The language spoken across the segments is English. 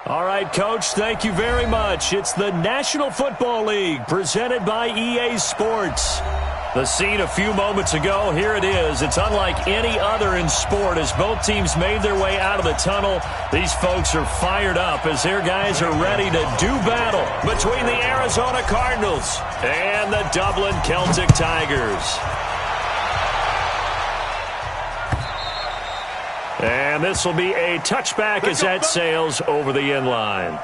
All right, Coach, thank you very much. It's the National Football League presented by EA Sports. The scene a few moments ago, here it is. It's unlike any other in sport as both teams made their way out of the tunnel. These folks are fired up as their guys are ready to do battle between the Arizona Cardinals and the Dublin Celtic Tigers. And this will be a touchback as that sails over the end line.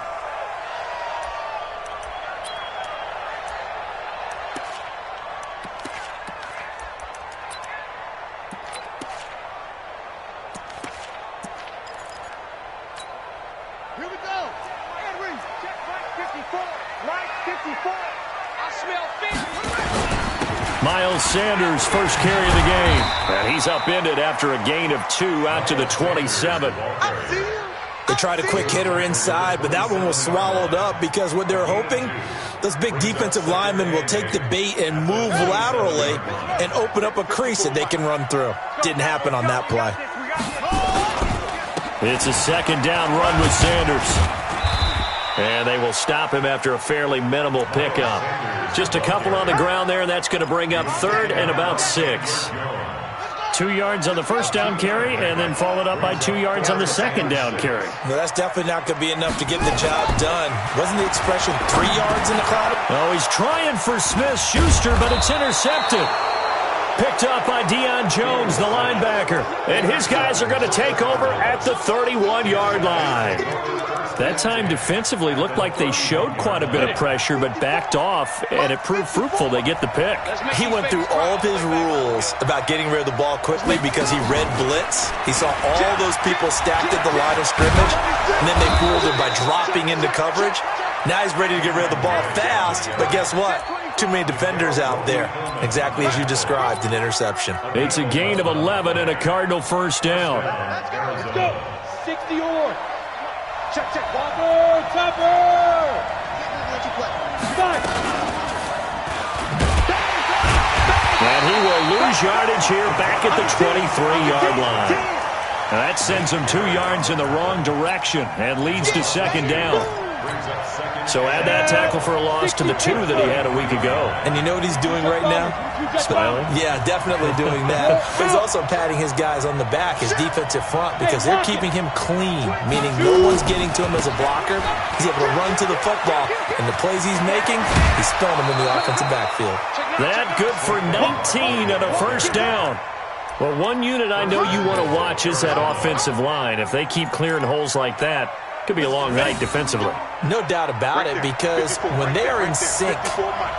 Here we go. Henry, check right 54. Right 54. I smell fish. Miles Sanders, first carry of the game. And he's upended after a gain of 2 out to the 27. They tried a quick hitter inside, but that one was swallowed up because what they're hoping, those big defensive linemen will take the bait and move laterally and open up a crease that they can run through. Didn't happen on that play. It's a second down run with Sanders. And they will stop him after a fairly minimal pickup. Just a couple on the ground there, and that's going to bring up 3rd and about 6. 2 yards on the first down carry, and then followed up by 2 yards on the second down carry. No, that's definitely not going to be enough to get the job done. Wasn't the expression 3 yards in the cloud? Oh, he's trying for Smith-Schuster, but it's intercepted. Picked up by Deion Jones, the linebacker. And his guys are going to take over at the 31-yard line. That time defensively looked like they showed quite a bit of pressure but backed off, and it proved fruitful. They get the pick. He went through all of his rules about getting rid of the ball quickly because he read blitz. He saw all those people stacked at the line of scrimmage, and then they fooled him by dropping into coverage. Now he's ready to get rid of the ball fast, but guess what? Too many defenders out there. Exactly as you described, an interception. It's a gain of 11 and a Cardinal first down. Let's go. 60 or. Check. Topper. And he will lose yardage here back at the 23-yard line. Now that sends him 2 yards in the wrong direction and leads to second down. So add that tackle for a loss to the 2 that he had a week ago. And you know what he's doing right now? Smiling? Yeah, definitely doing that. But he's also patting his guys on the back, his defensive front, because they're keeping him clean, meaning no one's getting to him as a blocker. He's able to run to the football, and the plays he's making, he's spilling them in the offensive backfield. That good for 19 and a first down. Well, one unit I know you want to watch is that offensive line. If they keep clearing holes like that, could be a long night defensively. No doubt about it, because when they are in sync,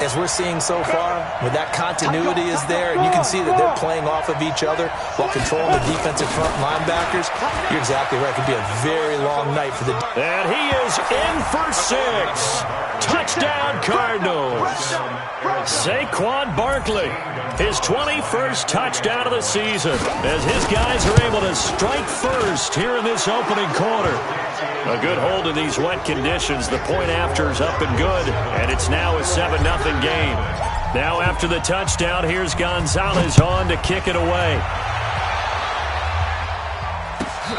as we're seeing so far, when that continuity is there, and you can see that they're playing off of each other while controlling the defensive front linebackers, you're exactly right. It could be a very long night for the... And he is in for 6. Touchdown, Cardinals. Saquon Barkley, his 21st touchdown of the season, as his guys are able to strike first here in this opening quarter. A good hold in these wet conditions. The point after is up and good, and it's now a 7-0 game. Now after the touchdown, here's Gonzalez on to kick it away.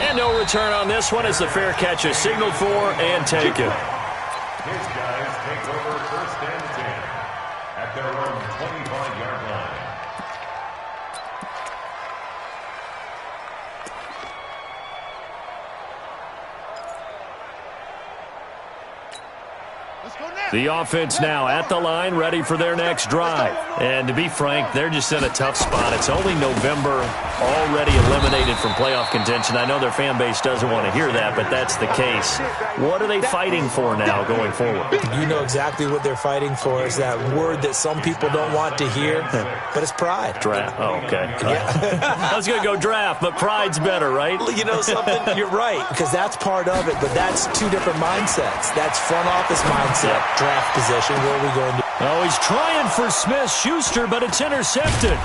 And no return on this one as the fair catch is signaled for and taken. His guys take over 1st and 10 at their own 25-yard line. The offense now at the line, ready for their next drive. And to be frank, they're just in a tough spot. It's only November, already eliminated from playoff contention. I know their fan base doesn't want to hear that, but that's the case. What are they fighting for now going forward? You know exactly what they're fighting for. Is that word that some people don't want to hear, but it's pride. Draft. Oh, okay. Yeah. I was going to go draft, but pride's better, right? You know something? You're right, because that's part of it, but that's 2 different mindsets. That's front office mindset, draft position. What are we going to do? Oh, he's trying for Smith-Schuster, but it's intercepted.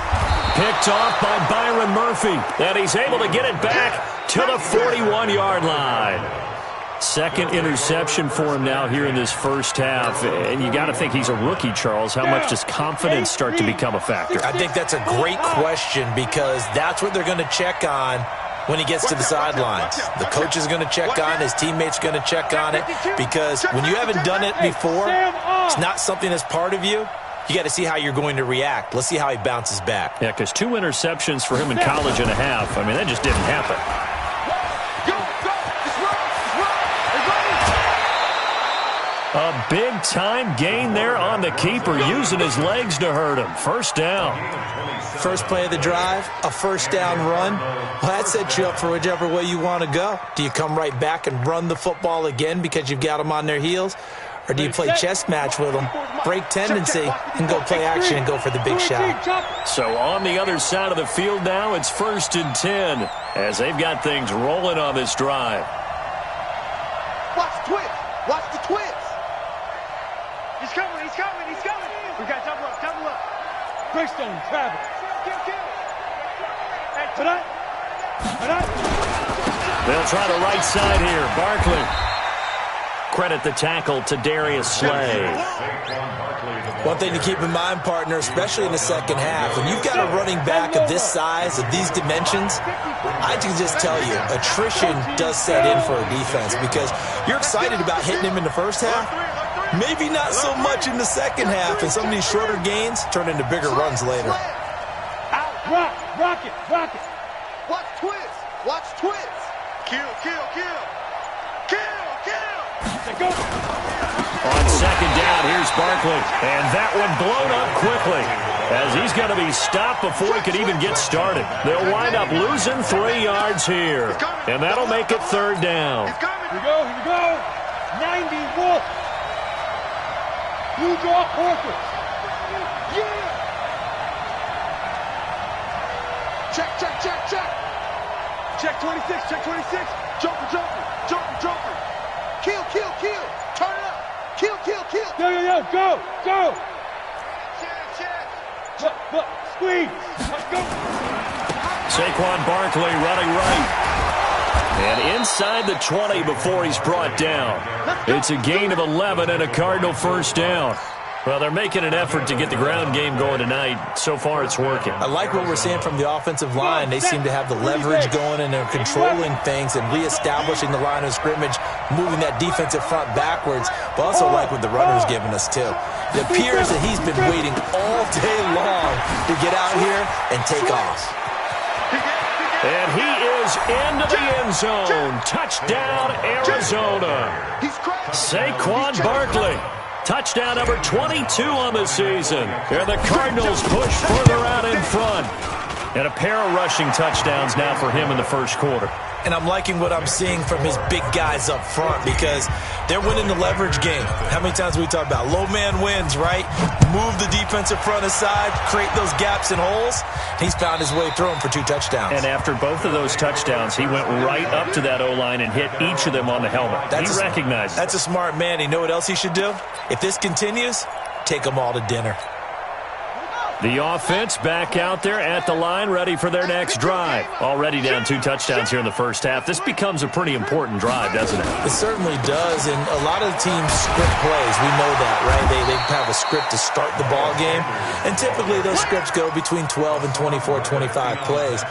Picked off by Byron Murphy. And he's able to get it back to the 41-yard line. Second interception for him now here in this first half. And you got to think he's a rookie, Charles. How much does confidence start to become a factor? I think that's a great question, because that's what they're going to check on when he gets to the sidelines. The coach is going to check on it. His teammates are going to check on it, because when you haven't done it before, it's not something that's part of you. You got to see how you're going to react. Let's see how he bounces back. Yeah, because 2 interceptions for him in college and a half. I mean, that just didn't happen. A big-time gain there on the keeper, using his legs to hurt him. First down. First play of the drive, a first down run. Well, that sets you up for whichever way you want to go. Do you come right back and run the football again because you've got them on their heels? Or do you play chess match with them, break tendency, and go play action and go for the big shot? So on the other side of the field now, it's 1st and 10 as they've got things rolling on this drive. Watch the twist. Watch the twist. He's coming. He's coming. He's coming. We got double up. Double up. Greystone, travel. They'll try the right side here. Barkley. Credit the tackle to Darius Slay. One thing to keep in mind, partner, especially in the second half, when you've got a running back of this size, of these dimensions, I can just tell you, attrition does set in for a defense, because you're excited about hitting him in the first half, maybe not so much in the second half, and some of these shorter gains turn into bigger runs later. Rock it. Watch twist. Watch twist. Kill. On second down, here's Barkley. And that one blown up quickly, as he's going to be stopped before he could even get started. They'll wind up losing 3 yards here. And that'll make it 3rd down. Here we go. 90 Wolf. Blue draw Porkers. Yeah. Check. Check 26. Joker. Kill. Turn it up. Kill. Yo. Go. Look. Squeeze. Let's go. Saquon Barkley running right. And inside the 20 before he's brought down. It's a gain of 11 and a Cardinal first down. Well, they're making an effort to get the ground game going tonight. So far, it's working. I like what we're seeing from the offensive line. They seem to have the leverage going, and they're controlling things and reestablishing the line of scrimmage, moving that defensive front backwards, but also like what the runner's giving us, too. It appears that he's been waiting all day long to get out here and take off. And he is into the end zone. Touchdown, Arizona. Saquon Barkley. Touchdown number 22 on the season. And the Cardinals push further out in front. And a pair of rushing touchdowns now for him in the first quarter. And I'm liking what I'm seeing from his big guys up front, because they're winning the leverage game. How many times we talk about low man wins, right? Move the defensive front aside, create those gaps and holes. He's found his way through them for 2 touchdowns. And after both of those touchdowns, he went right up to that O-line and hit each of them on the helmet. He recognized it. That's a smart man. You know what else he should do? If this continues, take them all to dinner. The offense back out there at the line, ready for their next drive. Already down 2 touchdowns here in the first half. This becomes a pretty important drive, doesn't it? It certainly does, and a lot of the teams script plays. We know that, right? They have a script to start the ball game, and typically those scripts go between 12 and 24, 25 plays.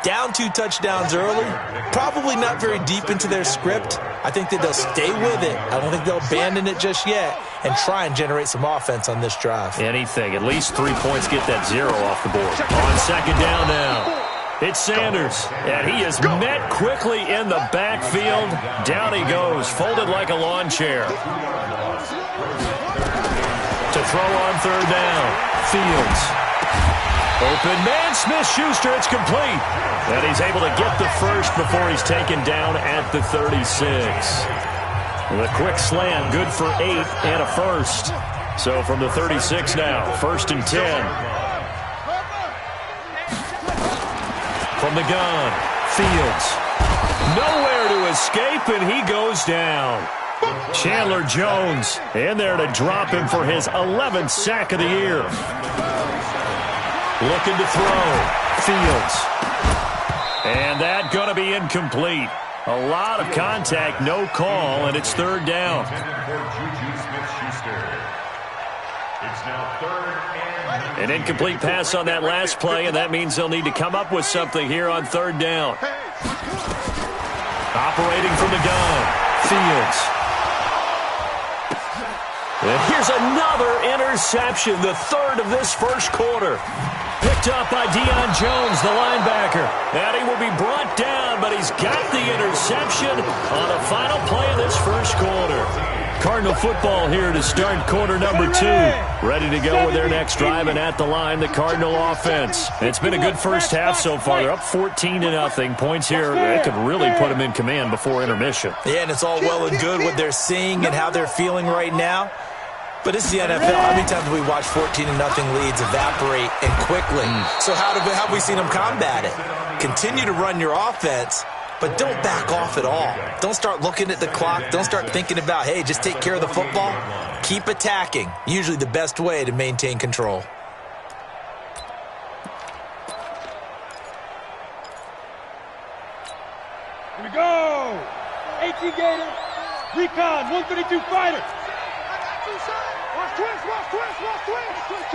Down 2 touchdowns early, probably not very deep into their script. I think that they'll stay with it. I don't think they'll abandon it just yet and try and generate some offense on this drive. Anything. At least 3 points, get that 0 off the board. On second down now. It's Sanders, and he is met quickly in the backfield. Down he goes, folded like a lawn chair. To throw on third down, Fields. Open man, Smith-Schuster, it's complete. And he's able to get the first before he's taken down at the 36. The quick slant, good for 8 and a first. So from the 36 now, 1st and 10. From the gun, Fields. Nowhere to escape, and he goes down. Chandler Jones in there to drop him for his 11th sack of the year. Looking to throw. Fields. And that going to be incomplete. A lot of contact, no call, and it's third down. It's now 3rd and An incomplete pass on that last play, and that means they'll need to come up with something here on 3rd down. Operating from the gun, Fields. And here's another interception, the 3rd of this first quarter. Picked up by Deion Jones, the linebacker. And he will be brought down, but he's got the interception on the final play of this first quarter. Cardinal football here to start quarter number 2. Ready to go with their next drive, and at the line, the Cardinal offense. It's been a good first half so far. They're up 14-0. Points here, it could really put them in command before intermission. Yeah, and it's all well and good what they're seeing and how they're feeling right now. But it's the NFL. How many times have we watched 14-0 leads evaporate and quickly? So how have we seen them combat it? Continue to run your offense, but don't back off at all. Don't start looking at the clock. Don't start thinking about, hey, just take care of the football. Keep attacking. Usually the best way to maintain control. Here we go. 18 Gator. Recon, 132 fighter. Watch twist, watch twist, watch twist, twist,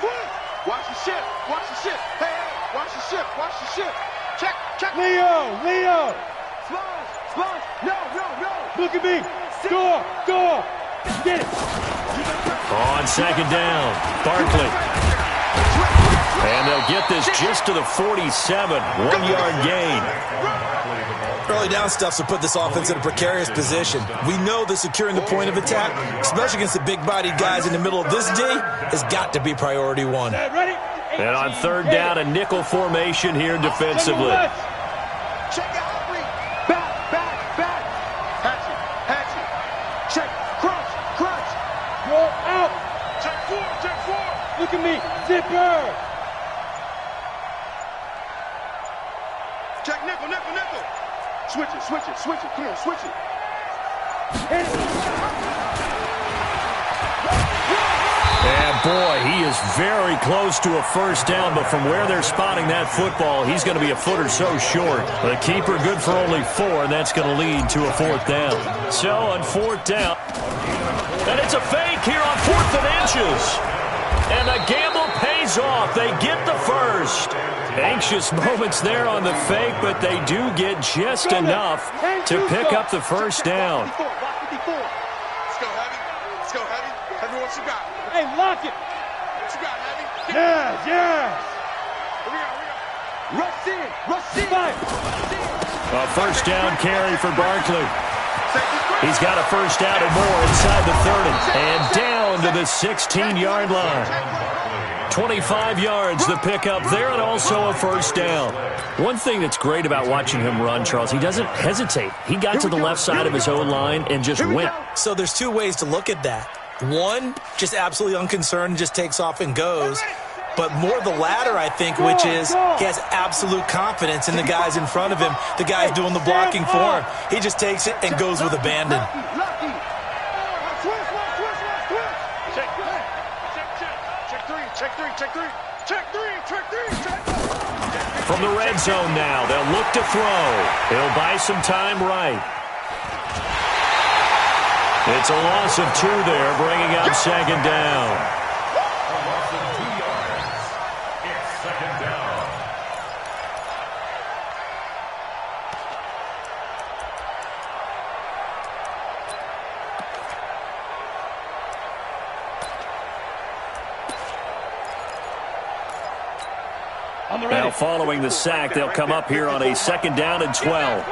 twist. Watch the ship, watch the ship. Hey, watch the ship, watch the ship. Check, check. Leo. Splash. No. Look at me. Score. Get it. On 2nd down, Barkley. And they'll get this just to the 47. 1-yard gain. Early down stuff to put this offense in a precarious position. We know that securing the point of attack, especially against the big-bodied guys in the middle of this day, has got to be priority 1. And on 3rd down, a nickel formation here defensively. Check out. Back. Hatchet. Check. Crunch. Roll out. Check 4. Look at me. Zipper. Check nickel. Switch it. Come on, switch it. And boy, he is very close to a first down, but from where they're spotting that football, he's going to be a foot or so short. The keeper good for only 4, and that's going to lead to a 4th down. So on 4th down, and it's a fake here on 4th and inches. And the gamble pays off. They get the first. Anxious moments there on the fake, but they do get just enough to pick up the first down. Let's go, Heavy. Heavy, what you got? Hey, lock it. What you got, Heavy? Yes. Here we go. Rush in. A first down carry for Barkley. He's got a first down and more inside the 30. And down to the 16-yard line. 25 yards the pickup there, and also a first down. One thing that's great about watching him run, Charles, he doesn't hesitate. He got to the left side of his own line and just went. So there's 2 ways to look at that. One, just absolutely unconcerned, just takes off and goes. But more the latter, I think, which is he has absolute confidence in the guys in front of him, the guys doing the blocking for him. He just takes it and goes with abandon. From the red zone now, they'll look to throw. He'll buy some time right. It's a loss of 2 there, bringing up 2nd down. A loss of 2 yards. It's 2nd down. Now following the sack, they'll come up here on a 2nd down and 12.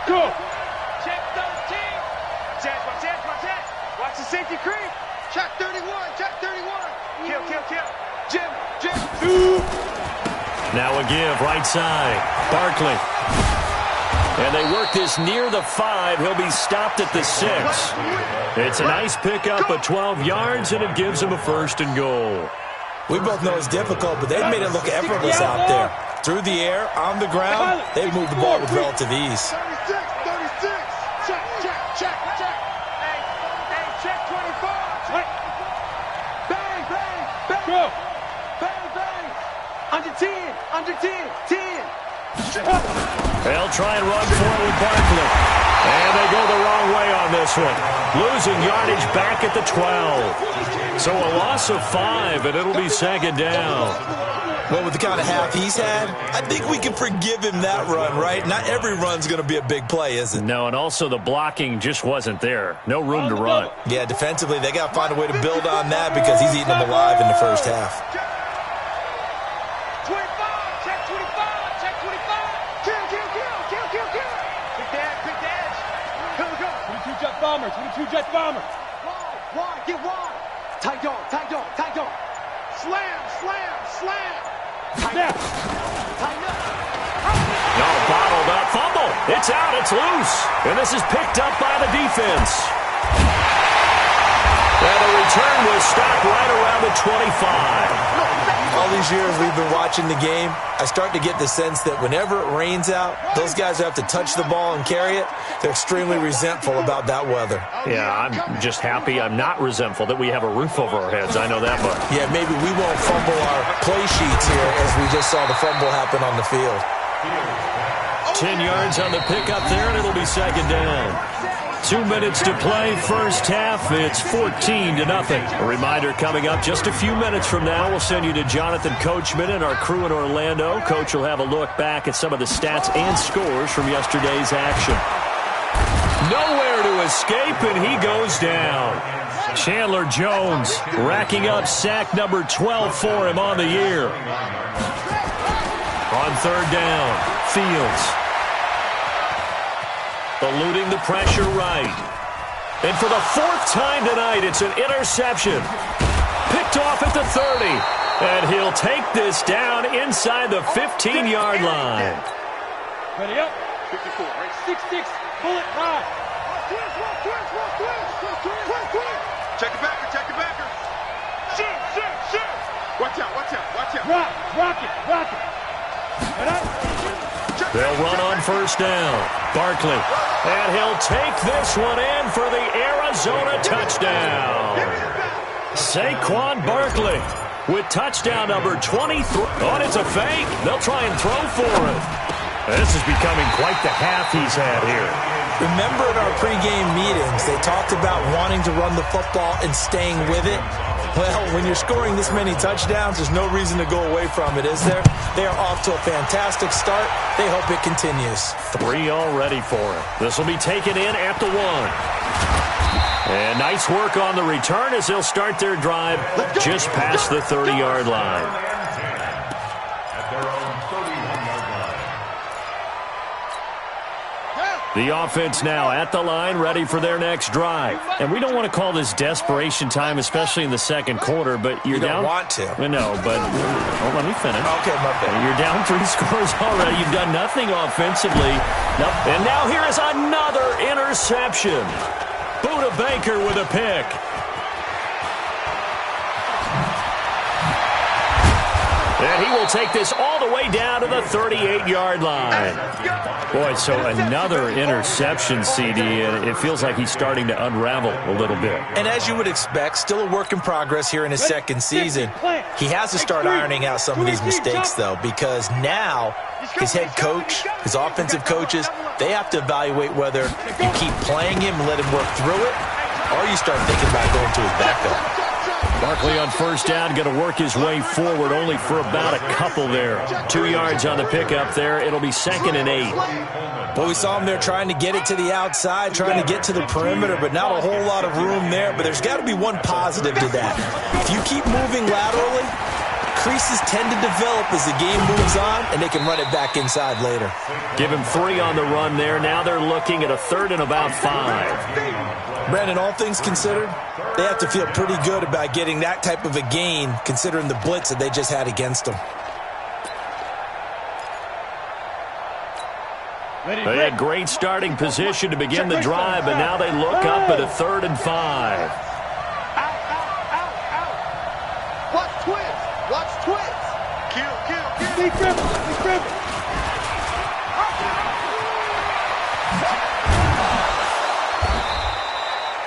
Go. Check 13. Watch the safety creep. Check 31. Kill. Jim. Now a give, right side. Barkley. And they work this near the 5. He'll be stopped at the 6. It's a nice pickup of 12 yards, and it gives him a 1st and goal. We both know it's difficult, but they've made it look effortless out there. Through the air, on the ground, they've moved the ball with relative ease. 36. Check. Hey, check 25. Bang. Go. Bang. Under 10. 10. They'll try and run for it with Barkley. And they go the wrong way on this one. Losing yardage back at the 12. So a loss of 5, and it'll be second down. Well, with the kind of half he's had, I think we can forgive him that run, right? Not every run's going to be a big play, is it? No, and also the blocking just wasn't there. No room to run. Yeah, defensively, they got to find a way to build on that because he's eating them alive in the first half. 25, check 25, check 25. Kill. Big dash. Here we go. 22 jet bomber, 22 jet bomber. Wide, get wide. Tight dog. Slam. Tight up. No, bottled up. Fumble. It's out. It's loose. And this is picked up by the defense. And the return was stopped right around the 25. All these years we've been watching the game, I start to get the sense that whenever it rains out, those guys who have to touch the ball and carry it, they're extremely resentful about that weather. Yeah, I'm just happy I'm not resentful that we have a roof over our heads. I know that much. Yeah, maybe we won't fumble our play sheets here as we just saw the fumble happen on the field. 10 yards on the pickup there, and it'll be second down. 2 minutes to play, first half. It's 14-0. A reminder coming up just a few minutes from now. We'll send you to Jonathan Coachman and our crew in Orlando. Coach will have a look back at some of the stats and scores from yesterday's action. Nowhere to escape, and he goes down. Chandler Jones racking up sack number 12 for him on the year. On third down, Fields. Eluding the pressure right. And for the 4th time tonight, it's an interception. Picked off at the 30. And he'll take this down inside the 15-yard line. Ready up. 54, right? 6-6, bullet high. Check it backer. Shoot. Watch out. Rock it. Head up. They'll run on first down. Barkley. And he'll take this one in for the Arizona touchdown. Saquon Barkley with touchdown number 23. Oh, it's a fake. They'll try and throw for it. This is becoming quite the half he's had here. Remember in our pregame meetings, they talked about wanting to run the football and staying with it. Well, when you're scoring this many touchdowns, there's no reason to go away from it, is there? They are off to a fantastic start. They hope it continues. 3 already for him. This will be taken in at the 1. And nice work on the return as they'll start their drive just past the 30-yard line. The offense now at the line, ready for their next drive. And we don't want to call this desperation time, especially in the second quarter, but you're down. You don't want to. No, but let me finish. Okay, my bad. You're down 3 scores already. You've done nothing offensively. And now here is another interception. Buda Baker with a pick. And he will take this all the way down to the 38-yard line. Boy, so another interception, CD, and it feels like he's starting to unravel a little bit. And as you would expect, still a work in progress here in his second season. He has to start ironing out some of these mistakes, though, because now his head coach, his offensive coaches, they have to evaluate whether you keep playing him and let him work through it, or you start thinking about going to his backup. Barkley on first down, going to work his way forward only for about a couple there. 2 yards on the pickup there. It'll be 2nd and 8. Well, we saw him there trying to get it to the outside, trying to get to the perimeter, but not a whole lot of room there. But there's got to be one positive to that. If you keep moving laterally, creases tend to develop as the game moves on, and they can run it back inside later. Give him 3 on the run there. Now they're looking at a 3rd and about 5. Brandon, all things considered, they have to feel pretty good about getting that type of a gain, considering the blitz that they just had against them. They had great starting position to begin the drive, but now they look up at a 3rd and 5. Watch twins. Kill. Be crippled.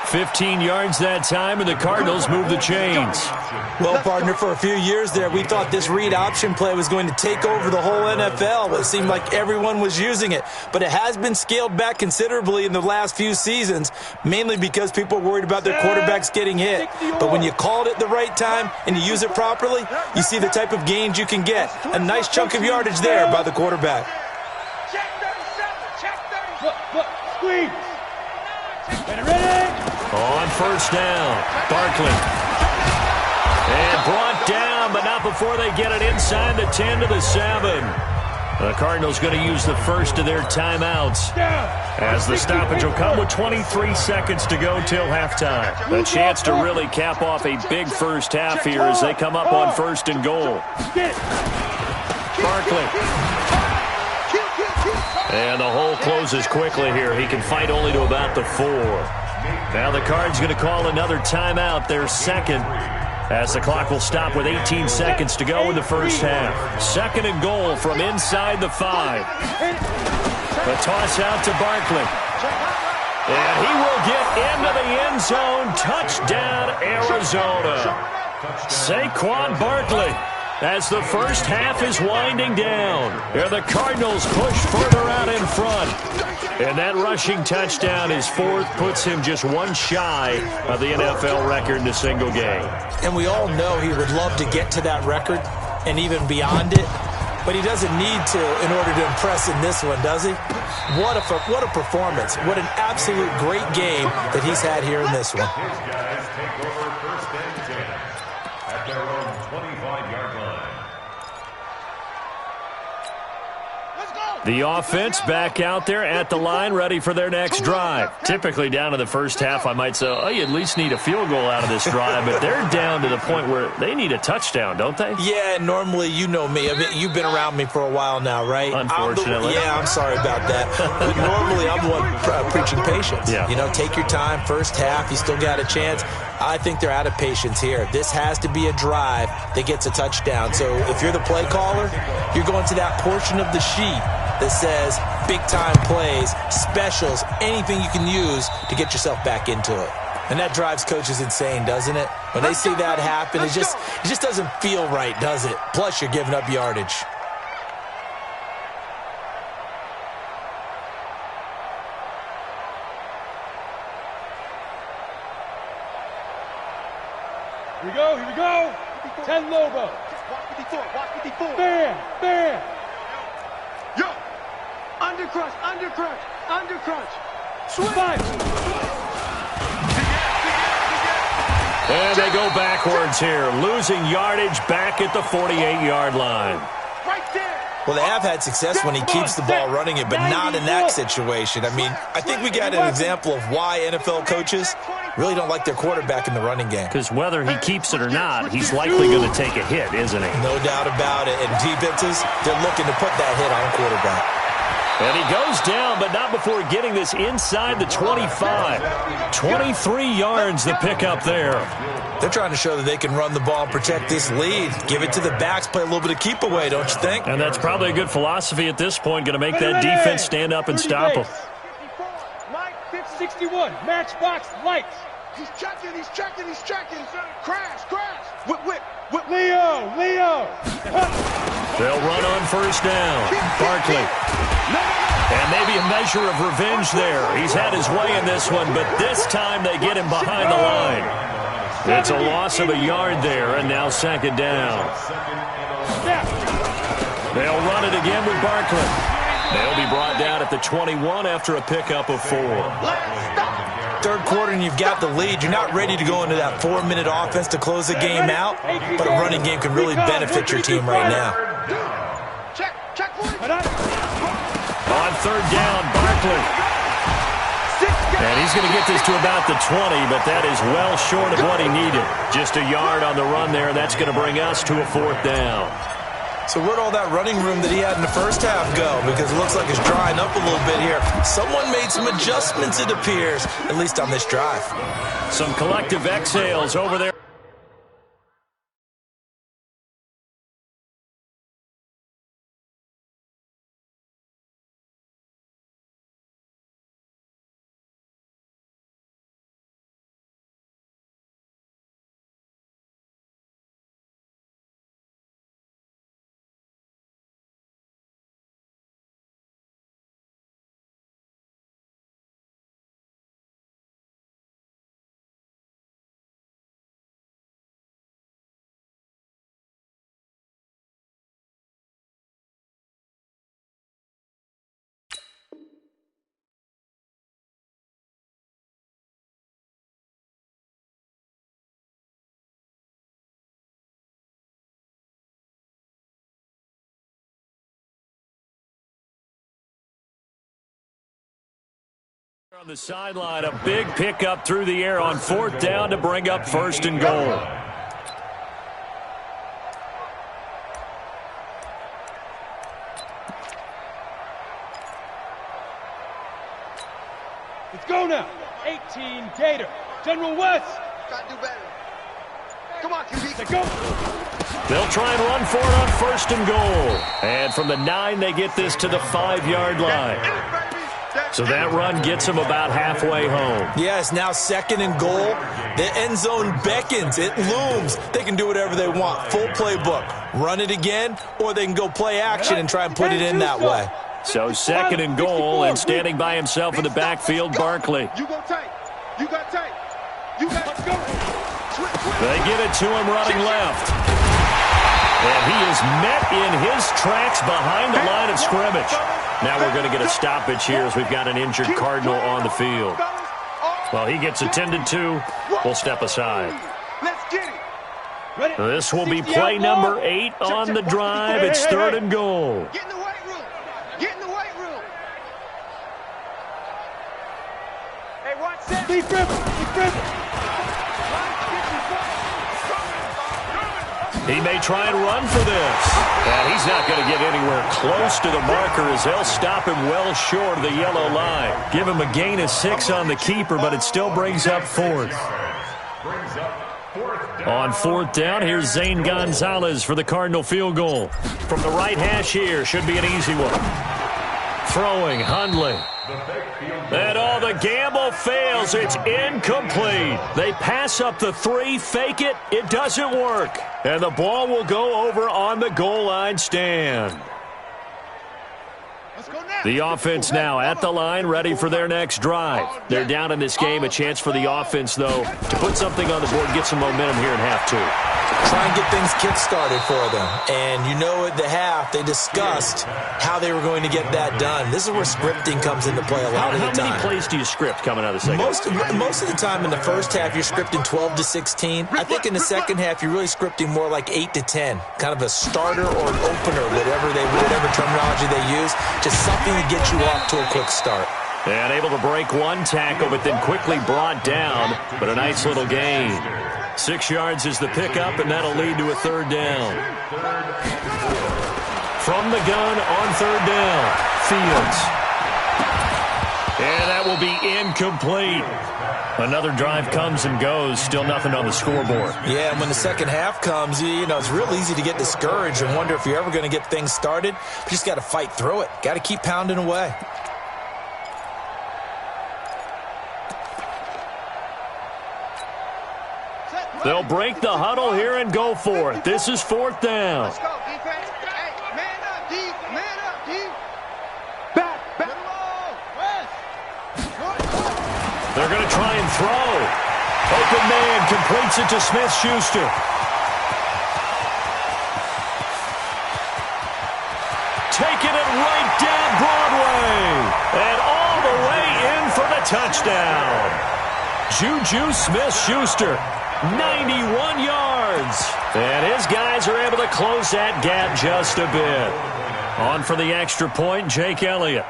15 yards that time, and the Cardinals move the chains. Well, partner, for a few years there, we thought this read option play was going to take over the whole NFL. It seemed like everyone was using it. But it has been scaled back considerably in the last few seasons, mainly because people are worried about their quarterbacks getting hit. But when you call it at the right time and you use it properly, you see the type of gains you can get. A nice chunk of yardage there by the quarterback. Check 37. Check 37. Look. Squeeze. Ready? On first down, Barkley. And brought down, but not before they get it inside the 10 to the 7. The Cardinals going to use the first of their timeouts, as the stoppage will come with 23 seconds to go till halftime. A chance to really cap off a big first half here as they come up on first and goal. Barkley. And the hole closes quickly here. He can fight only to about the 4. Now the Cards going to call another timeout, their second, as the clock will stop with 18 seconds to go in the first half. Second and goal from inside the 5. The toss out to Barkley. And he will get into the end zone. Touchdown, Arizona. Saquon Barkley, as the first half is winding down. And the Cardinals push further out in front. And that rushing touchdown, his fourth, puts him just one shy of the NFL record in a single game. And we all know he would love to get to that record and even beyond it. But he doesn't need to in order to impress in this one, does he? What a performance. What an absolute great game that he's had here in this one. His guys take over first and 10 at their own 25-yard line. The offense back out there at the line, ready for their next drive. Typically down to the first half, I might say, oh, you at least need a field goal out of this drive, but they're down to the point where they need a touchdown, don't they? Yeah, normally, you know me. I mean, you've been around me for a while now, right? Unfortunately. I'm sorry about that. But normally, I'm the one preaching patience. Yeah. You know, take your time. First half, you still got a chance. I think they're out of patience here. This has to be a drive that gets a touchdown. So if you're the play caller, you're going to that portion of the sheet that says big-time plays, specials, anything you can use to get yourself back into it. And that drives coaches insane, doesn't it? When they see that happen, it just doesn't feel right, does it? Plus, you're giving up yardage. Here we go. 10 Lobo. Watch 54. Bam. Yo. Undercrunch. Swing. And they go backwards here, losing yardage back at the 48-yard line. Right there. Well, they have had success when he keeps the ball running it, but not in that situation. I mean, I think we got an example of why NFL coaches really don't like their quarterback in the running game. Because whether he keeps it or not, he's likely going to take a hit, isn't he? No doubt about it. And defenses, they're looking to put that hit on quarterback. And he goes down, but not before getting this inside the 25. 23 yards the pickup there. They're trying to show that they can run the ball and protect this lead. Give it to the backs, play a little bit of keep away, don't you think? And that's probably a good philosophy at this point, going to make that defense stand up and stop him. 61, matchbox lights. He's checking. Crash. Whip. Leo. They'll run on first down. Barkley. And maybe a measure of revenge there. He's had his way in this one, but this time they get him behind the line. It's a loss of a yard there, and now second down. They'll run it again with Barkley. They'll be brought down at the 21 after a pickup of 4. Third quarter and you've got the lead. You're not ready to go into that 4-minute offense to close the game out, but a running game can really benefit your team right now. Check. On third down, Barkley. And he's going to get this to about the 20, but that is well short of what he needed. Just a yard on the run there. That's going to bring us to a fourth down. So where'd all that running room that he had in the first half go? Because it looks like it's drying up a little bit here. Someone made some adjustments, it appears, at least on this drive. Some collective exhales over there. On the sideline, a big pickup through the air on 4th down to bring up 1st and goal. Let's go now. 18 Gator. General West. Gotta do better. Come on, QB. Let's go. They'll try and run for it on 1st and goal. And from the 9, they get this to the 5-yard line. So that run gets them about halfway home. Yeah, it's now 2nd and goal. The end zone beckons. It looms. They can do whatever they want. Full playbook. Run it again, or they can go play action and try and put it in that way. So 2nd and goal, and standing by himself in the backfield, Barkley. You go tight. You got tight. You got go. They get it to him running left. And he is met in his tracks behind the line of scrimmage. Now we're going to get a stoppage here as we've got an injured Cardinal on the field. Well, he gets attended to. We'll step aside. Let's get it. This will be play number 8 on the drive. It's 3rd and goal. Get in the weight room. Get in the weight room. Hey, watch that. Deep river. He may try and run for this. And he's not going to get anywhere close to the marker as they'll stop him well short of the yellow line. Give him a gain of 6 on the keeper, but it still brings up 4th. On 4th down, here's Zane Gonzalez for the Cardinal field goal. From the right hash here, should be an easy one. Throwing, Hundley. And all the gamble fails. It's incomplete. They pass up the 3, fake it. It doesn't work. And the ball will go over on the goal line stand. The offense now at the line, ready for their next drive. They're down in this game. A chance for the offense, though, to put something on the board, get some momentum here in half 2. Try and get things kick-started for them. And you know at the half, they discussed how they were going to get that done. This is where scripting comes into play a lot of the time. How many plays do you script coming out of the second half? Most of the time in the first half, you're scripting 12 to 16. I think in the second half, you're really scripting more like 8 to 10. Kind of a starter or an opener, whatever terminology they use. Just something to get you off to a quick start. And able to break one tackle, but then quickly brought down. But a nice little gain. 6 yards is the pickup, and that'll lead to a 3rd down. From the gun on 3rd down, Fields. And that will be incomplete. Another drive comes and goes, still nothing on the scoreboard. Yeah, and when the second half comes, you know, it's real easy to get discouraged and wonder if you're ever going to get things started. You just got to fight through it. Got to keep pounding away. They'll break the huddle here and go for it. This is 4th down. Let's go, defense. Hey, man up, D. Man up, D. Back. They're going to try and throw. Open man completes it to Smith-Schuster. Taking it right down Broadway. And all the way in for the touchdown. Juju Smith-Schuster. 91 yards. And his guys are able to close that gap just a bit. On for the extra point, Jake Elliott.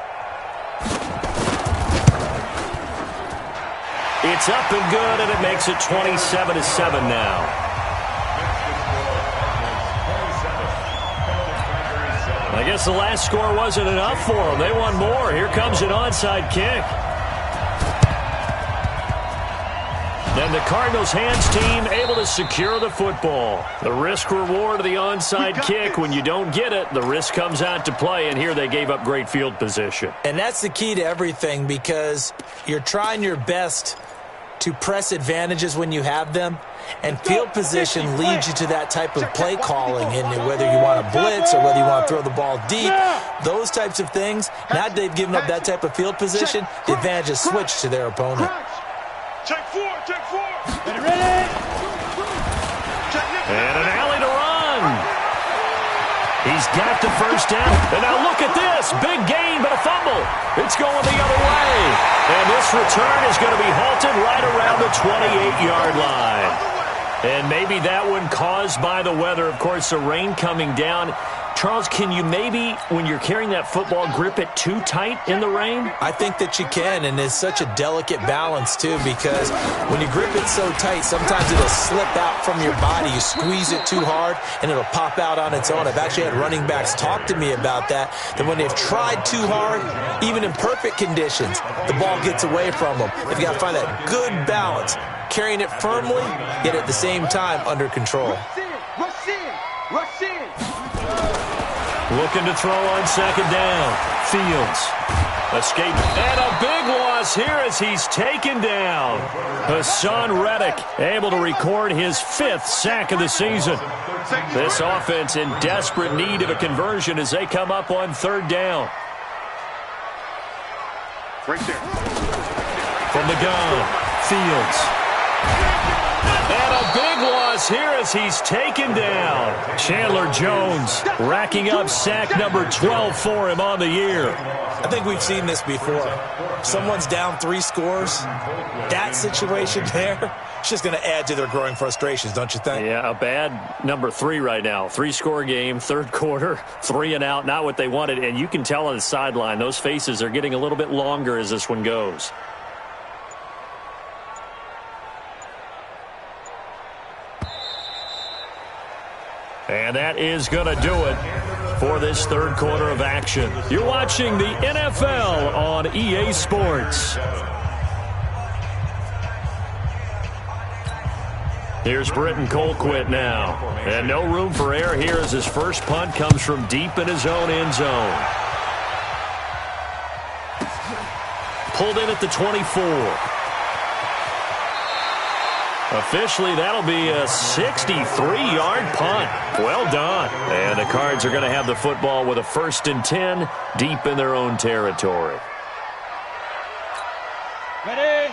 It's up and good, and it makes it 27-7 now. I guess the last score wasn't enough for them. They want more. Here comes an onside kick. And the Cardinals' hands team able to secure the football. The risk-reward of the onside kick, when you don't get it, the risk comes out to play, and here they gave up great field position. And that's the key to everything, because you're trying your best to press advantages when you have them, and field position leads you to that type of play calling, and whether you want to blitz or whether you want to throw the ball deep, those types of things. Now that they've given up that type of field position, the advantage is switched to their opponent. Check 4. Ready? And an alley to run. He's got the first down. And now look at this. Big gain, but a fumble. It's going the other way. And this return is going to be halted right around the 28-yard line. And maybe that one caused by the weather. Of course, the rain coming down. Charles, can you maybe, when you're carrying that football, grip it too tight in the rain? I think that you can, and it's such a delicate balance, too, because when you grip it so tight, sometimes it'll slip out from your body. You squeeze it too hard, and it'll pop out on its own. I've actually had running backs talk to me about that when they've tried too hard, even in perfect conditions, the ball gets away from them. They've got to find that good balance, carrying it firmly, yet at the same time under control. Rush in. Rush in. Looking to throw on second down. Fields. Escape. And a big loss here as he's taken down. Hassan Reddick able to record his 5th sack of the season. This offense in desperate need of a conversion as they come up on 3rd down. Right there. From the gun, Fields. And a big loss here as he's taken down. Chandler Jones racking up sack number 12 for him on the year. I think we've seen this before. Someone's down 3 scores. That situation there, it's just going to add to their growing frustrations, don't you think? Yeah, a bad number 3 right now. 3-score game, 3rd quarter, 3 and out, not what they wanted. And you can tell on the sideline, those faces are getting a little bit longer as this one goes. And that is going to do it for this 3rd quarter of action. You're watching the NFL on EA Sports. Here's Britton Colquitt now. And no room for error here as his first punt comes from deep in his own end zone. Pulled in at the 24. Officially, that'll be a 63-yard punt. Well done. And the Cards are going to have the football with a 1st and 10 deep in their own territory.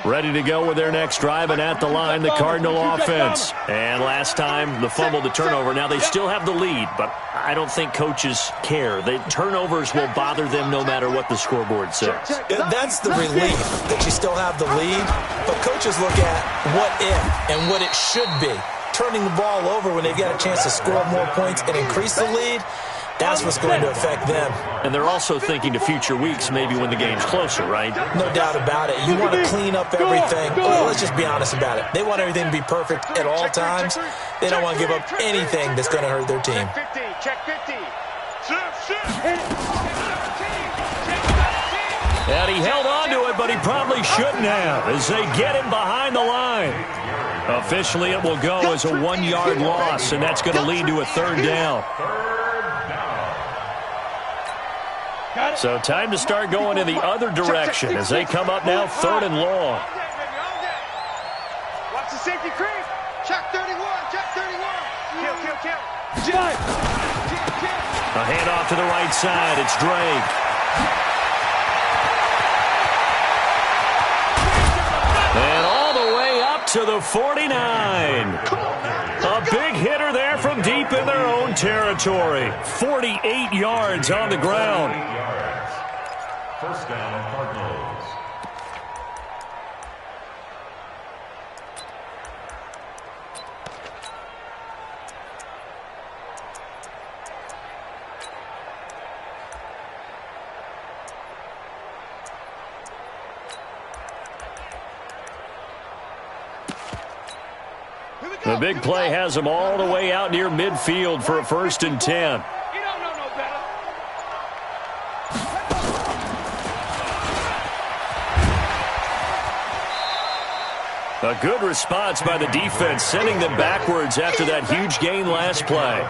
Ready to go with their next drive, and at the line, the Cardinal offense. And last time, the fumble, the turnover. Now, they still have the lead, but I don't think coaches care. The turnovers will bother them no matter what the scoreboard says. That's the relief, that you still have the lead. But coaches look at what if and what it should be. Turning the ball over when they've got a chance to score more points and increase the lead, that's what's going to affect them. And they're also thinking to future weeks, maybe when the game's closer, right? No doubt about it. You want to clean up everything. Well, let's just be honest about it. They want everything to be perfect at all times. They don't want to give up anything that's going to hurt their team. Check 50. And he held on to it, but he probably shouldn't have as they get him behind the line. Officially, it will go as a 1-yard loss, and that's going to lead to a 3rd down. So time to start going in the other direction as they come up now 3rd and long. Watch the safety creep. Check 31. Check 31. Kill. A handoff to the right side. It's Drake. And all the way up to the 49. A big hitter there from deep in their own territory. 48 yards on the ground. 1st down, Cardinals. The big play has him all the way out near midfield for a 1st and 10. You don't know no better. A good response by the defense, sending them backwards after that huge gain last play.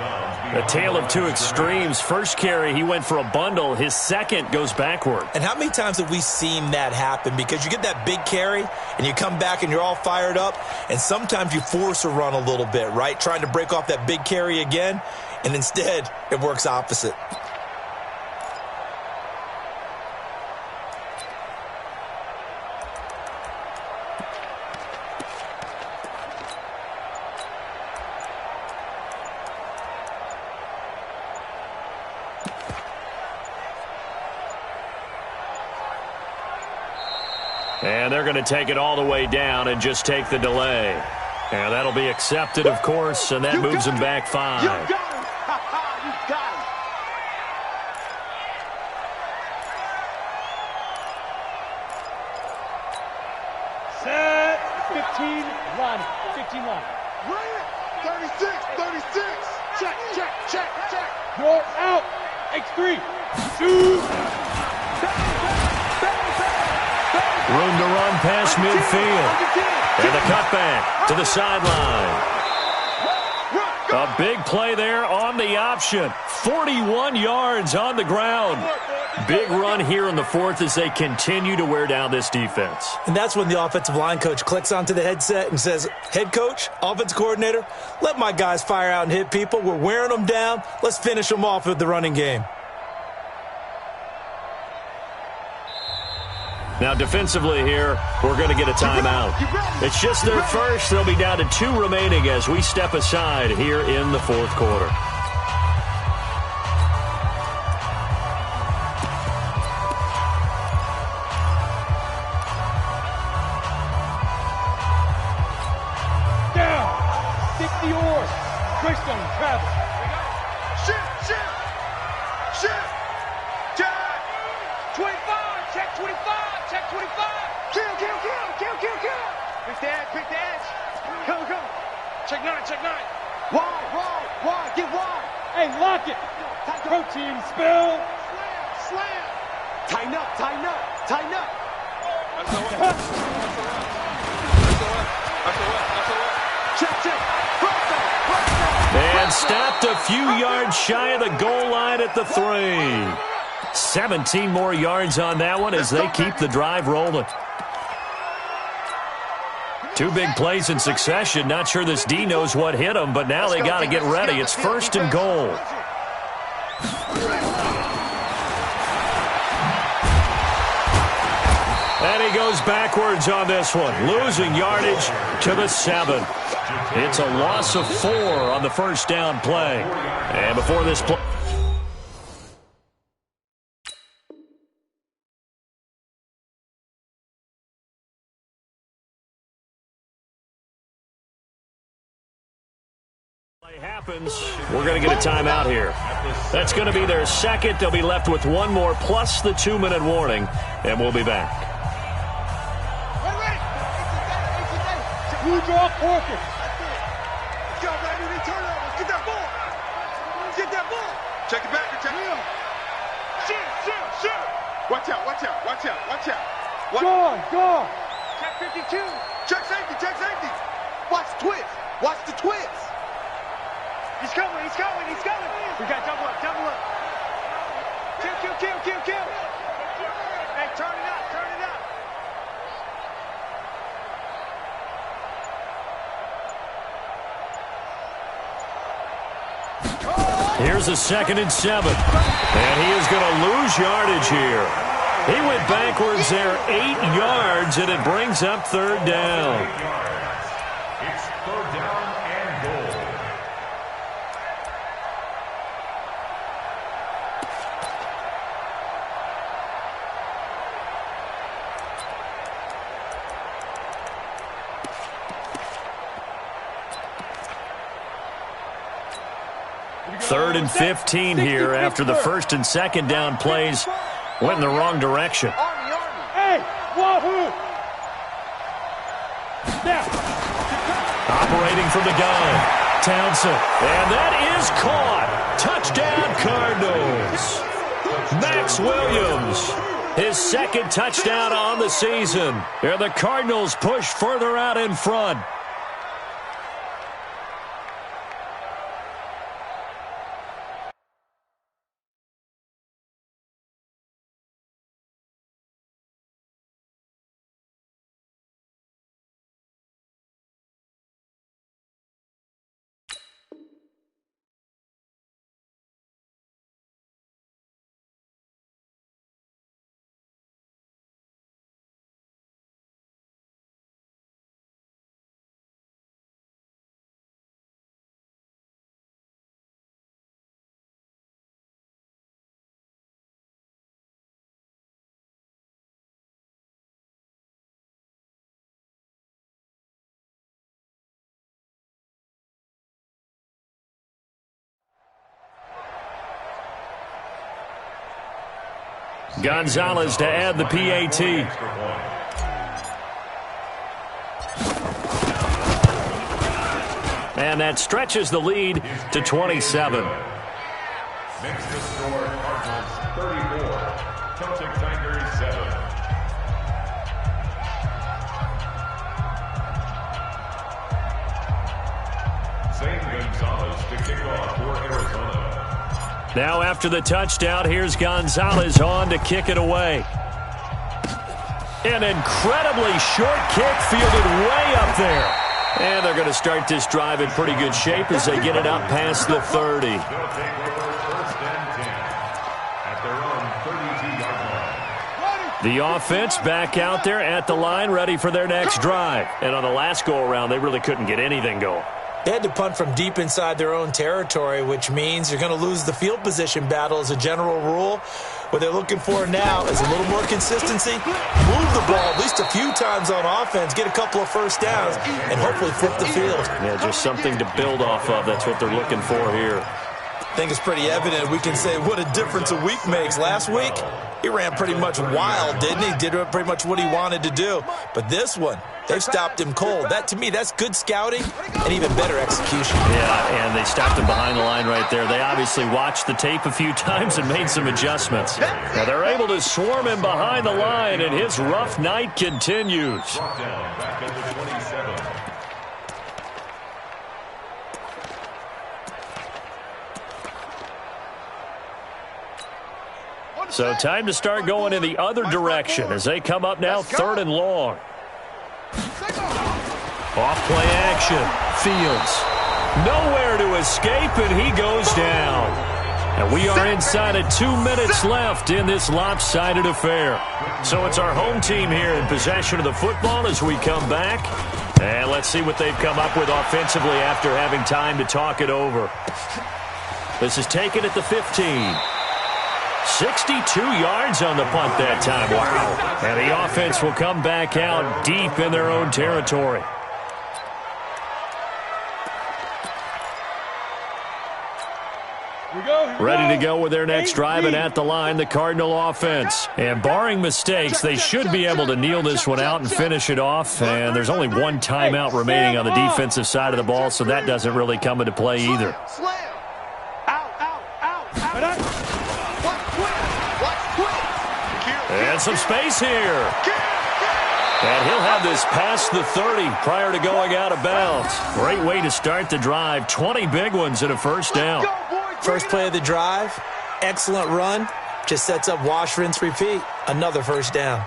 A tale of 2 extremes. First carry, he went for a bundle. His second goes backward. And how many times have we seen that happen? Because you get that big carry, and you come back and you're all fired up, and sometimes you force a run a little bit, right? Trying to break off that big carry again, and instead it works opposite. And they're going to take it all the way down and just take the delay. And that'll be accepted, of course, and that moves them back 5. You got him. You got him. 15 line. Bring it. 36, 36. Check, check, check, check. You're out. X3. Shoot. Room to run past midfield. And the cutback to the sideline. A big play there on the option. 41 yards on the ground. Big run here in the fourth as they continue to wear down this defense. And that's when the offensive line coach clicks onto the headset and says, head coach, offense coordinator, let my guys fire out and hit people. We're wearing them down. Let's finish them off with the running game. Now defensively here, we're going to get a timeout. It's just their first. They'll be down to 2 remaining as we step aside here in the fourth quarter. Down. 60 oars. Greystone, travel. Shift, shift. Shift. Check. 25. Check 25. Check 25. Kill, kill, kill, kill, kill, kill. Pick the edge, pick the edge. Come, come. Check 9, check 9. Wide, get wide. Hey, lock it. Protein spill. Slam. Tighten up, tighten up, tighten up. Check, check. And stopped a few yards shy of the goal line at the 3. 17 more yards on that one as they keep the drive rolling. 2 big plays in succession. Not sure this D knows what hit them, but now they got to get ready. It's 1st and goal. And he goes backwards on this one, losing yardage to the 7. It's a loss of 4 on the first down play. And before this play... happens, we're going to get a timeout here. That's going to be their second. They'll be left with 1 more plus the 2-minute warning, and we'll be back. Who draw Porker? Let's go, baby. We turnovers. Get that ball. Get that ball. Check it back. Check it out. Shoot. Watch out, watch out, watch out, watch out. Go. Check 52. Check safety, check safety. Watch the twist. Watch the twist. He's coming. We got double up. Kill. Hey, turn it up. Here's a 2nd and 7. And he is going to lose yardage here. He went backwards there 8 yards, and it brings up 3rd down. It's 3rd down and goal. Third and 15 here after the 1st and 2nd down plays went in the wrong direction. Hey, wahoo! Now. Operating from the gun, Townsend. And that is caught. Touchdown, Cardinals. Max Williams, his 2nd touchdown on the season. And the Cardinals push further out in front. Gonzalez to add the PAT. And that stretches the lead to 27. Next to score, Cardinals 34, Celtic Tigers 7. Zane Gonzalez to kick off for Arizona. Now after the touchdown, here's Gonzalez on to kick it away. An incredibly short kick fielded way up there. And they're going to start this drive in pretty good shape as they get it up past the 30. They'll take over first and 10 at their own 32-yard line. The offense back out there at the line, ready for their next drive. And on the last go-around, they really couldn't get anything going. They had to punt from deep inside their own territory, which means you're going to lose the field position battle as a general rule. What they're looking for now is a little more consistency, move the ball at least a few times on offense, get a couple of first downs, and hopefully flip the field. Yeah, just something to build off of. That's what they're looking for here. I think it's pretty evident. We can say what a difference a week makes. Last week, he ran pretty much wild, didn't he? Did pretty much what he wanted to do. But this one, they've stopped him cold. That, to me, that's good scouting and even better execution. Yeah, and they stopped him behind the line right there. They obviously watched the tape a few times and made some adjustments. Now they're able to swarm him behind the line, and his rough night continues. Brought down back at the 27. So time to start going in the other direction as they come up now 3rd and long. Off play action. Fields. Nowhere to escape, and he goes down. And we are inside of 2 minutes left in this lopsided affair. So it's our home team here in possession of the football as we come back. And let's see what they've come up with offensively after having time to talk it over. This is taken at the 15. 62 yards on the punt that time. Wow. And the offense will come back out deep in their own territory. Ready to go with their next drive, and at the line, the Cardinal offense. And barring mistakes, they should be able to kneel this one out and finish it off. And there's only one timeout remaining on the defensive side of the ball, so that doesn't really come into play either. And some space here. And he'll have this past the 30 prior to going out of bounds. Great way to start the drive. 20 big ones and a first down. First play of the drive, excellent run. Just sets up wash, rinse, repeat. Another first down.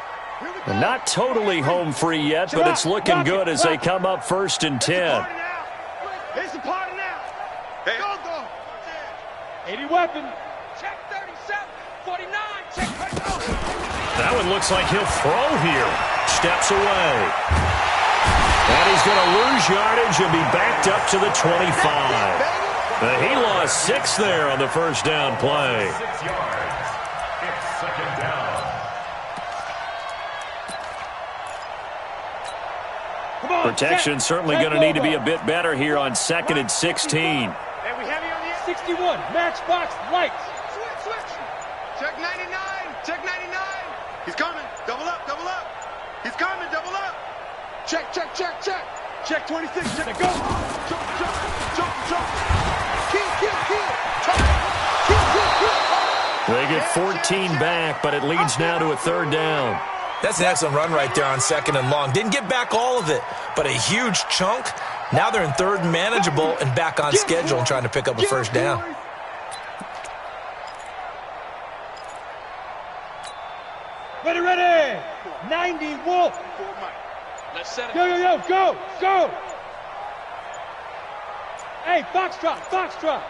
And not totally home free yet, but it's looking good as they come up 1st and 10. It's the party now. Hey, go. 80 weapon. Check 37, 49, check 39. That one looks like he'll throw here. Steps away. And he's going to lose yardage and be backed up to the 25. He lost 6 there on the first down play. 6 yards. It's 2nd down. Protection certainly going to need to be a bit better here on 2nd and 16. Hey, we heavy on the 61. Matchbox lights. Switch. Check 99. Check 99. He's coming. Double up. He's coming. Double up. Check. Check 26. Check. Go. Jump. They get 14 back, but it leads now to a 3rd down. That's an excellent run right there on 2nd and long. Didn't get back all of it, but a huge chunk. Now they're in 3rd and manageable and back on schedule and trying to pick up a first down. Ready. 90 Wolf. Let's set it. Go. Hey, Foxtrot.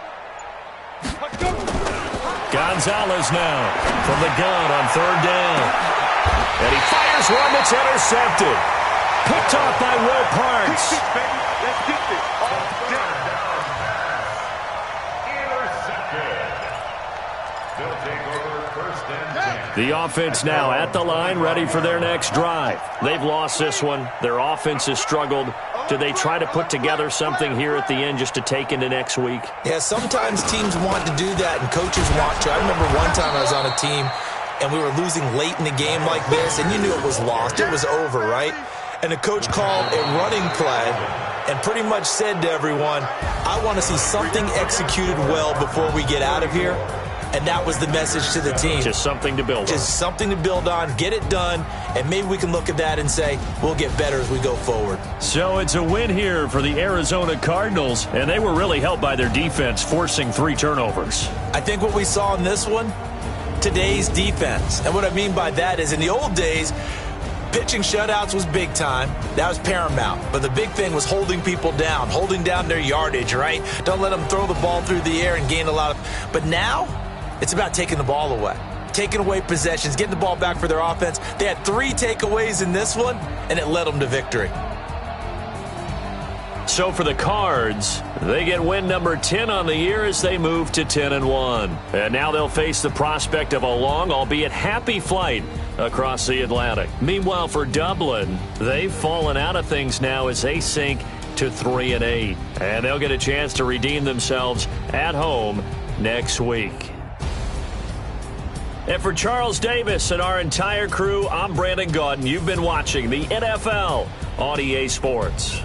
Gonzalez now from the gun on 3rd down. And he fires one that's intercepted. Picked off by Will Parks. Let's get this. Intercepted. They'll take over 1st and 10. The offense now at the line, ready for their next drive. They've lost this one. Their offense has struggled. Do they try to put together something here at the end just to take into next week? Yeah, sometimes teams want to do that and coaches want to. I remember one time I was on a team and we were losing late in the game like this, and you knew it was lost. It was over, right? And the coach called a running play, and pretty much said to everyone, I want to see something executed well before we get out of here. And that was the message to the team. Just something to build on. Just something to build on, get it done, and maybe we can look at that and say, we'll get better as we go forward. So it's a win here for the Arizona Cardinals, and they were really helped by their defense, forcing 3 turnovers. I think what we saw in this one, today's defense. And what I mean by that is in the old days, pitching shutouts was big time. That was paramount. But the big thing was holding people down, holding down their yardage, right? Don't let them throw the ball through the air and gain a lot of... But now, it's about taking the ball away. Taking away possessions, getting the ball back for their offense. They had 3 takeaways in this one, and it led them to victory. So for the Cards, they get win number 10 on the year as they move to 10-1. And now they'll face the prospect of a long, albeit happy flight across the Atlantic. Meanwhile, for Dublin, they've fallen out of things now as they sink to 3-8. And they'll get a chance to redeem themselves at home next week. And for Charles Davis and our entire crew, I'm Brandon Gaudin. You've been watching the NFL on EA Sports.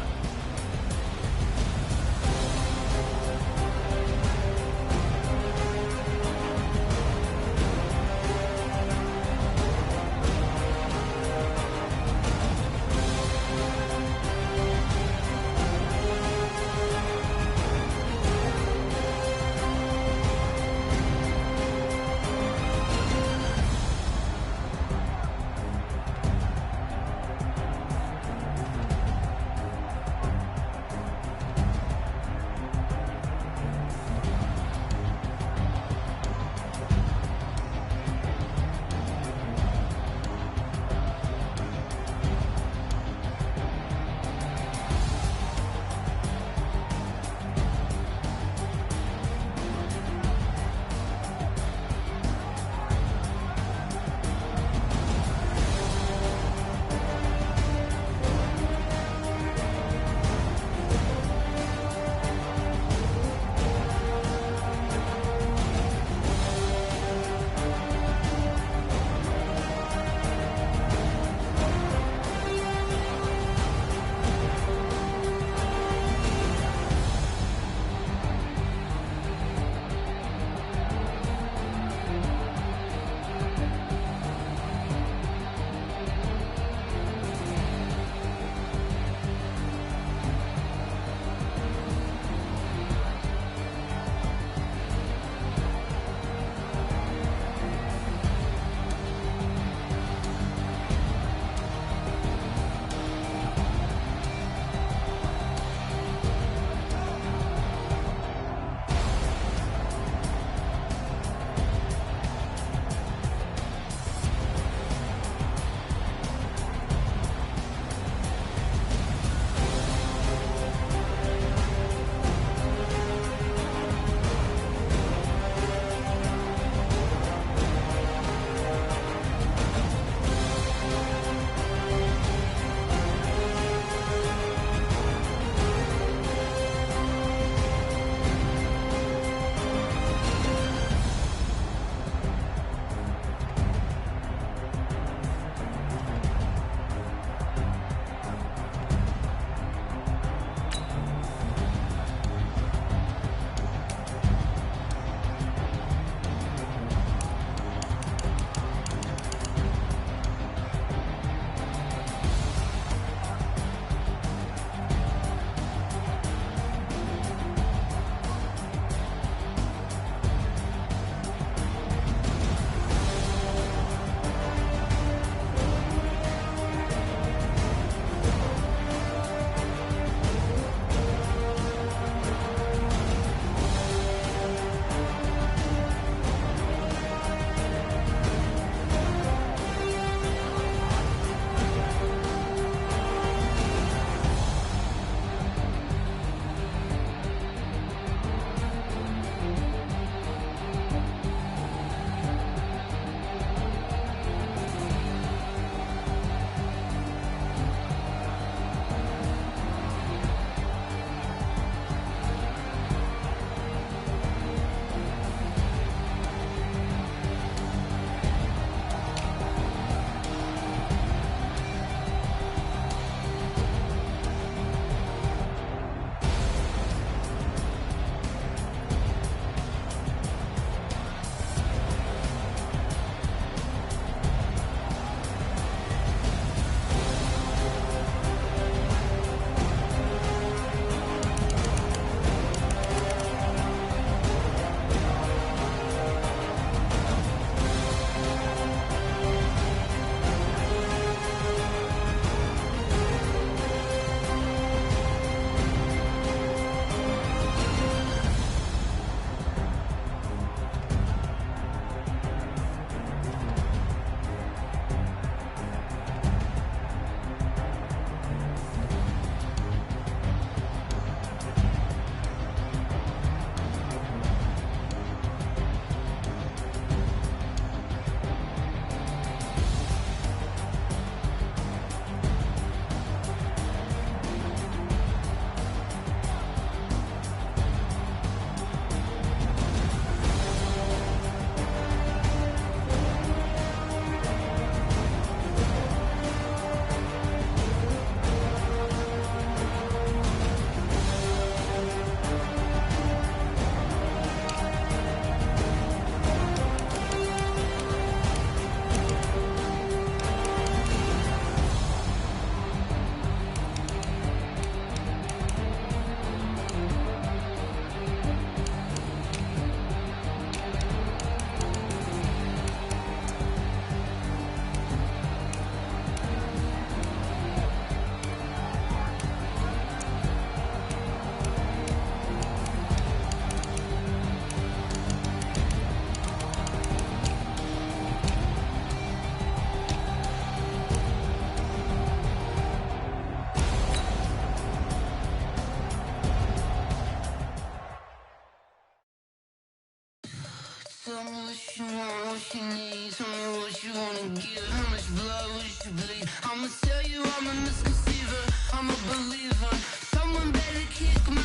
Tell me what you want, what you need. Tell me what you wanna give. How much blood would you bleed? I'ma tell you I'm a misconceiver. I'm a believer. Someone better kick my